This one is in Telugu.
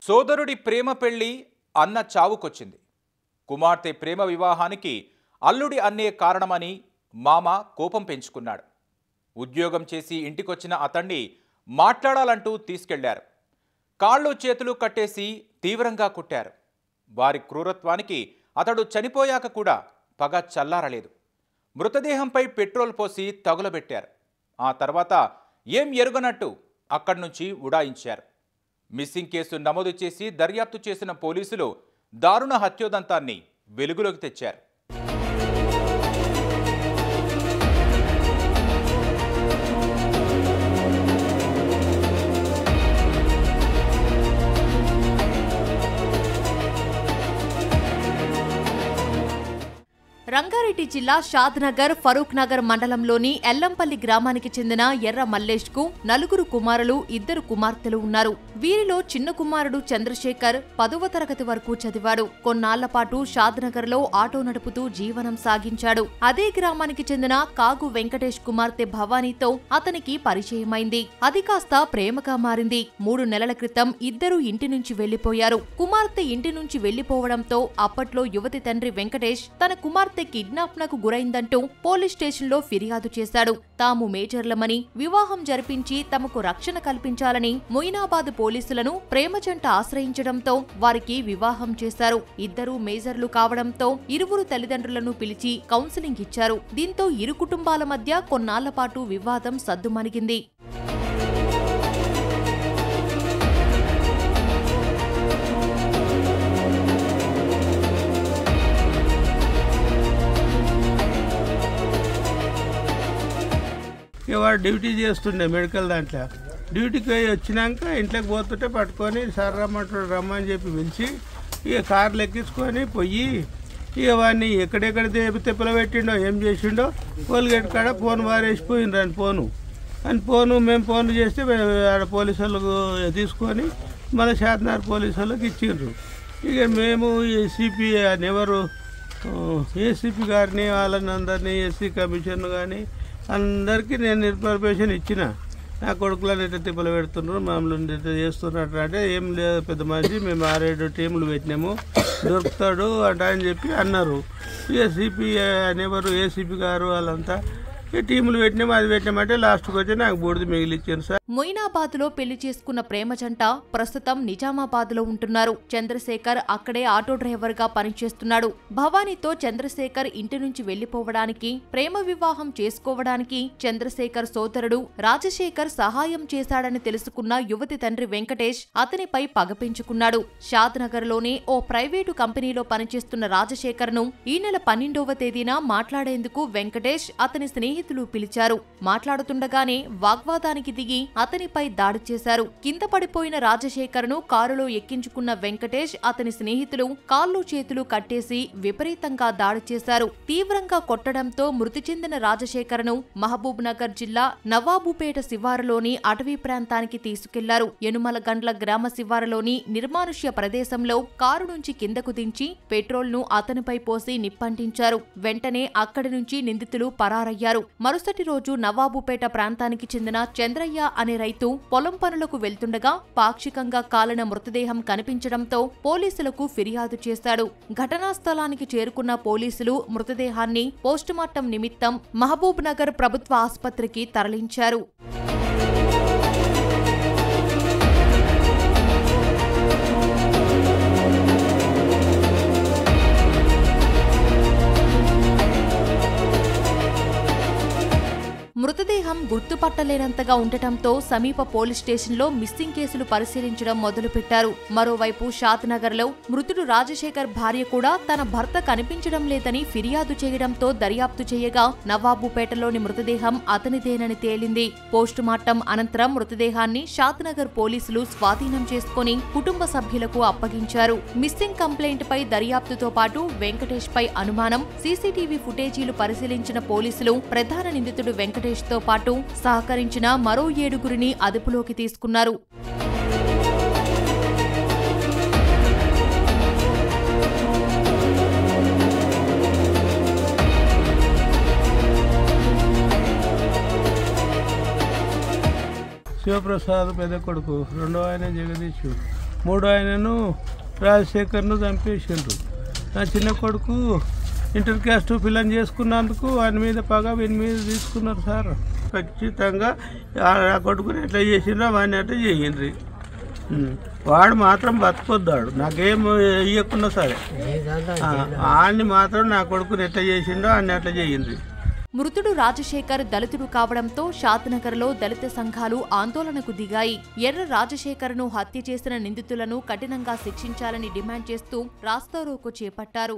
సోదరుడి ప్రేమ పెళ్లి అన్న చావుకొచ్చింది. కుమార్తె ప్రేమ వివాహానికి అల్లుడి అన్నే కారణమని మామ కోపం పెంచుకున్నాడు. ఉద్యోగం చేసి ఇంటికొచ్చిన అతన్ని మాట్లాడాలంటూ తీసుకెళ్లారు. కాళ్ళు చేతులు కట్టేసి తీవ్రంగా కొట్టారు. వారి క్రూరత్వానికి అతడు చనిపోయాక కూడా పగ చల్లారలేదు. మృతదేహంపై పెట్రోల్ పోసి తగులబెట్టారు. ఆ తర్వాత ఏం ఎరుగనట్టు అక్కడి నుంచి ఉడాయించారు. మిస్సింగ్ కేసు నమోదు చేసి దర్యాప్తు చేసిన పోలీసులు దారుణ హత్యోదంతాన్ని వెలుగులోకి తెచ్చారు. రంగారెడ్డి జిల్లా షాద్నగర్ ఫరూక్ నగర్ మండలంలోని ఎల్లంపల్లి గ్రామానికి చెందిన ఎర్ర మల్లేష్ కు 4 కుమారులు 2 కుమార్తెలు ఉన్నారు. వీరిలో చిన్న కుమారుడు చంద్రశేఖర్ 10వ తరగతి వరకు చదివాడు. కొన్నాళ్ల పాటు షాద్నగర్ లో ఆటో నడుపుతూ జీవనం సాగించాడు. అదే గ్రామానికి చెందిన కాగు వెంకటేష్ కుమార్తె భవానీతో అతనికి పరిచయమైంది. అది కాస్త ప్రేమగా మారింది. 3 నెలల క్రితం ఇద్దరు ఇంటి నుంచి వెళ్లిపోయారు. కుమార్తె ఇంటి నుంచి వెళ్లిపోవడంతో అప్పట్లో యువతి తండ్రి వెంకటేష్ తన కుమార్తె కిడ్నాప్ నకు గురైందంటూ పోలీస్ స్టేషన్లో ఫిర్యాదు చేశాడు. తాము మేజర్లమని, వివాహం జరిపించి తమకు రక్షణ కల్పించాలని మొయినాబాద్ పోలీసులను ప్రేమజంట ఆశ్రయించడంతో వారికి వివాహం చేశారు. ఇద్దరూ మేజర్లు కావడంతో ఇరువురు తల్లిదండ్రులను పిలిచి కౌన్సిలింగ్ ఇచ్చారు. దీంతో ఇరు కుటుంబాల మధ్య కొన్నాళ్ల పాటు వివాదం సద్దుమణిగింది. వాడు డ్యూటీ చేస్తుండే మెడికల్ దాంట్లో. డ్యూటీకి పోయి వచ్చినాక ఇంట్లోకి పోతుంటే పట్టుకొని సార్ రమ్మంటాడు, రమ్మని చెప్పి పిలిచి ఇక కార్లు ఎక్కించుకొని పోయి ఇక వాడిని ఎక్కడెక్కడ తెప్పలు పెట్టిండో ఏం చేసిండో కోల్గేట్ కాడ ఫోన్ వారేసిపోయిండ్రు అని ఫోను మేము ఫోన్ చేస్తే ఆడ పోలీసు వాళ్ళకు తీసుకొని మన షాద్నగర్ పోలీసు వాళ్ళకి ఇచ్చిండ్రు. ఇక మేము ఏసీపీ అని ఎవరు ఏసీపీ గారిని వాళ్ళని అందరినీ ఎస్సీ కమిషన్ కానీ అందరికీ నేను ఇన్ఫర్మేషన్ ఇచ్చిన. నా కొడుకులను ఎట్లా తిప్పలు పెడుతున్నారు, మమ్మల్ని ఎట్లా చేస్తున్నట్టు అంటే ఏం లేదు పెద్ద మనిషి, మేము 6-7 టీములు పెట్టినాము, దొరుకుతాడు అట అని చెప్పి అన్నారు. ఏసీపీ అనేవారు ఏసీపీ గారు వాళ్ళంతా ఈ టీములు పెట్టినాము, అది పెట్టినామంటే లాస్ట్కి వచ్చి నాకు బూడిద మిగిలిచ్చాను సార్. మొయినాబాద్ లో పెళ్లి చేసుకున్న ప్రేమ జంట ప్రస్తుతం నిజామాబాద్ లో ఉంటున్నారు. చంద్రశేఖర్ అక్కడే ఆటో డ్రైవర్ గా పనిచేస్తున్నాడు. భవానీతో చంద్రశేఖర్ ఇంటి నుంచి వెళ్లిపోవడానికి, ప్రేమ వివాహం చేసుకోవడానికి చంద్రశేఖర్ సోదరుడు రాజశేఖర్ సహాయం చేశాడని తెలుసుకున్న యువతి తండ్రి వెంకటేష్ అతనిపై పగ పెంచుకున్నాడు. షాద్నగర్ లోనే ఓ ప్రైవేటు కంపెనీలో పనిచేస్తున్న రాజశేఖర్ ను ఈ నెల 12వ తేదీన మాట్లాడేందుకు వెంకటేష్ అతని స్నేహితులు పిలిచారు. మాట్లాడుతుండగానే వాగ్వాదానికి దిగి అతనిపై దాడి చేశారు. కింద పడిపోయిన రాజశేఖర్ ను కారులో ఎక్కించుకున్న వెంకటేష్ అతని స్నేహితులు కాళ్ళు చేతులు కట్టేసి విపరీతంగా దాడి చేశారు. తీవ్రంగా కొట్టడంతో మృతి చెందిన రాజశేఖర్ ను మహబూబ్ నగర్ జిల్లా నవాబుపేట శివారులోని అటవీ ప్రాంతానికి తీసుకెళ్లారు. యనుమలగండ్ల గ్రామ శివారులోని నిర్మానుష్య ప్రదేశంలో కారు నుంచి కిందకు దించి పెట్రోల్ ను అతనిపై పోసి నిప్పంటించారు. వెంటనే అక్కడి నుంచి నిందితులు పరారయ్యారు. మరుసటి రోజు నవాబుపేట ప్రాంతానికి చెందిన చంద్రయ్య అనే రైతు పొలం పనులకు వెళ్తుండగా పాక్షికంగా కాలిన మృతదేహం కనిపించడంతో పోలీసులకు ఫిర్యాదు చేశాడు. ఘటనా స్థలానికి చేరుకున్న పోలీసులు మృతదేహాన్ని పోస్టుమార్టం నిమిత్తం మహబూబ్ నగర్ ప్రభుత్వ ఆసుపత్రికి తరలించారు. మృతదేహం గుర్తుపట్టలేనంతగా ఉండటంతో సమీప పోలీస్ స్టేషన్లో మిస్సింగ్ కేసులు పరిశీలించడం మొదలుపెట్టారు. మరోవైపు షాద్నగర్ లో మృతుడు రాజశేఖర్ భార్య కూడా తన భర్త కనిపించడం లేదని ఫిర్యాదు చేయడంతో దర్యాప్తు చేయగా నవాబుపేటలోని మృతదేహం అతనిదేనని తేలింది. పోస్టుమార్టం అనంతరం మృతదేహాన్ని షాద్నగర్ పోలీసులు స్వాధీనం చేసుకుని కుటుంబ సభ్యులకు అప్పగించారు. మిస్సింగ్ కంప్లైంట్ పై దర్యాప్తుతో పాటు వెంకటేష్ పై అనుమానం సీసీటీవీ ఫుటేజీలు పరిశీలించిన పోలీసులు ప్రధాన నిందితుడు వెంకటేష్ తో పాటు సహకరించిన మరో 7గురిని అదుపులోకి తీసుకున్నారు. శివప్రసాద్ పెద్ద కొడుకు, రెండో ఆయన జగదీష్, మూడో ఆయనను రాజశేఖర్ను చంపేసిండ్రు. నా చిన్న కొడుకు ఇంటర్ క్యాస్ట్ ఫిలన్ చేసుకున్నందుకు వాని మీద పగ వీని మీద తీసుకున్నారు సార్. ఖచ్చితంగా ఆ కొడుకుని ఎట్లా చేసిండ్రో వాడిని అట్లా చేయండి. వాడు మాత్రం బతుకొద్దాడు, నాకేం ఇవ్వకుండా సరే. వాడిని మాత్రం నా కొడుకుని ఎట్లా చేసిండో వాడిని అట్లా చేయండి. మృతుడు రాజశేఖర్ దళితుడు కావడంతో షాద్నగర్లో దళిత సంఘాలు ఆందోళనకు దిగాయి. ఎర్ర రాజశేఖర్ను హత్య చేసిన నిందితులను కఠినంగా శిక్షించాలని డిమాండ్ చేస్తూ రాస్తారోకో చేపట్టారు.